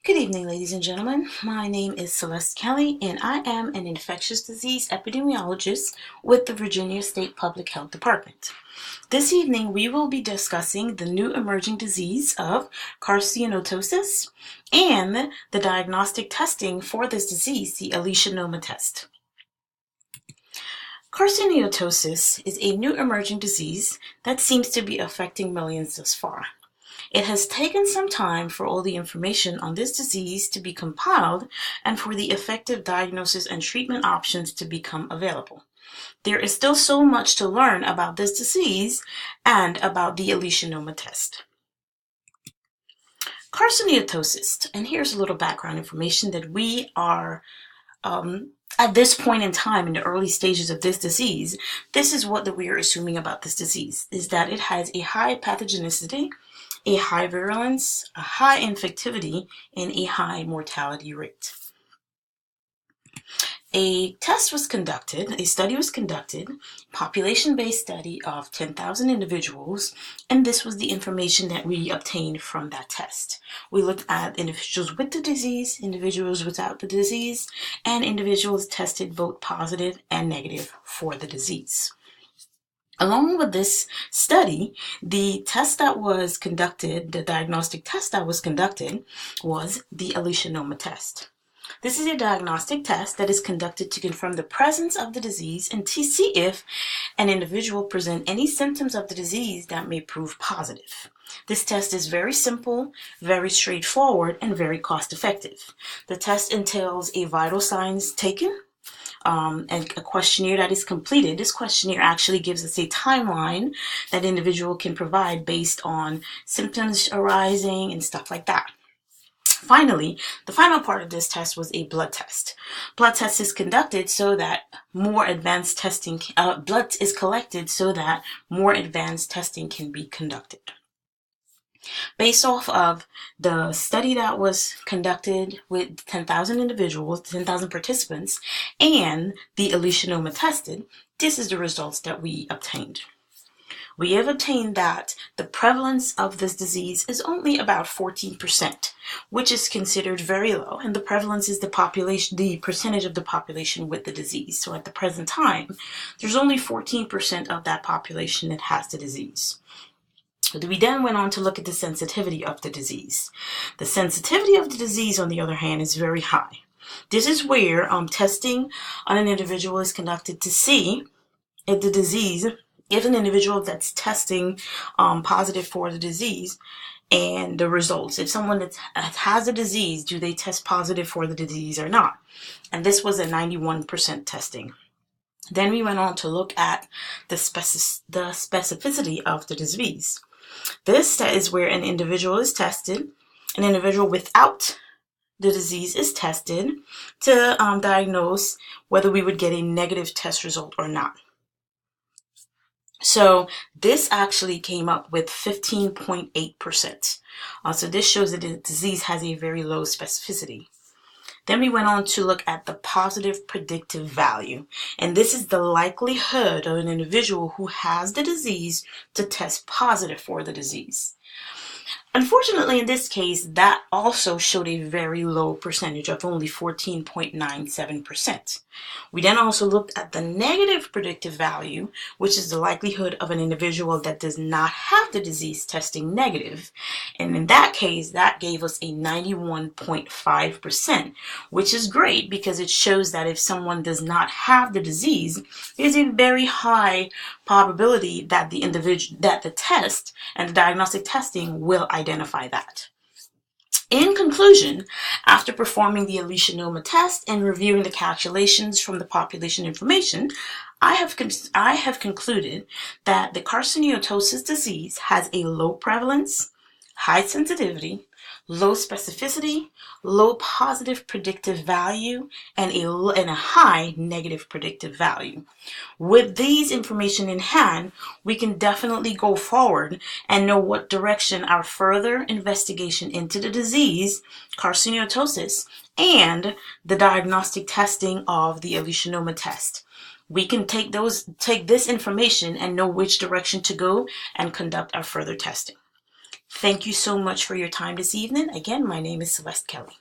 Good evening, ladies and gentlemen. My name is Celeste Kelly, and I am an infectious disease epidemiologist with the Virginia State Public Health Department. This evening, we will be discussing the new emerging disease of Carsoniotosis and the diagnostic testing for this disease, the Leishmanoma test. Carsoniotosis is a new emerging disease that seems to be affecting millions thus far. It has taken some time for all the information on this disease to be compiled and for the effective diagnosis and treatment options to become available. There is still so much to learn about this disease and about the Leishmanoma test. Carsoniotosis, and here's a little background information that we are at this point in time in the early stages of this disease. This is what we are assuming about this disease, is that it has a high pathogenicity, a high virulence, a high infectivity, and a high mortality rate. A study was conducted, population-based study of 10,000 individuals, and this was the information that we obtained from that test. We looked at individuals with the disease, individuals without the disease, and individuals tested both positive and negative for the disease. Along with this study, the test that was conducted, the diagnostic test that was conducted, was the Leishmanoma test. This is a diagnostic test that is conducted to confirm the presence of the disease and to see if an individual presents any symptoms of the disease that may prove positive. This test is very simple, very straightforward, and very cost-effective. The test entails a vital signs taken, and a questionnaire that is completed. This questionnaire actually gives us a timeline that the individual can provide based on symptoms arising and stuff like that. Finally, the final part of this test was a blood test. Blood test is conducted so that more advanced testing, blood is collected so that more advanced testing can be conducted. Based off of the study that was conducted with 10,000 individuals, 10,000 participants, and the Leishmanoma tested, this is the results that we obtained. We have obtained that the prevalence of this disease is only about 14%, which is considered very low, and the prevalence is the percentage of the population with the disease. So at the present time, there's only 14% of that population that has the disease. We then went on to look at the sensitivity of the disease. The sensitivity of the disease, on the other hand, is very high. This is where testing on an individual is conducted to see if the disease, if an individual that's testing positive for the disease, and the results. If someone that has the disease, do they test positive for the disease or not? And this was a 91% testing. Then we went on to look at the specificity of the disease. This is where an individual is tested. An individual without the disease is tested to diagnose whether we would get a negative test result or not. So this actually came up with 15.8%. So this shows that the disease has a very low specificity. Then we went on to look at the positive predictive value, and this is the likelihood of an individual who has the disease to test positive for the disease. Unfortunately, in this case, that also showed a very low percentage of only 14.97%. We then also looked at the negative predictive value, which is the likelihood of an individual that does not have the disease testing negative. And in that case, that gave us a 91.5%, which is great because it shows that if someone does not have the disease, there's a very high probability that the test and the diagnostic testing will identify that. In conclusion, after performing the Leishmanoma test and reviewing the calculations from the population information, I have concluded that the Carsoniotosis disease has a low prevalence, high sensitivity, low specificity, low positive predictive value, and a high negative predictive value. With these information in hand, we can definitely go forward and know what direction our further investigation into the disease, Carsoniotosis, and the diagnostic testing of the Leishmanoma test. We can take this information and know which direction to go and conduct our further testing. Thank you so much for your time this evening. Again, my name is Celeste Kelly.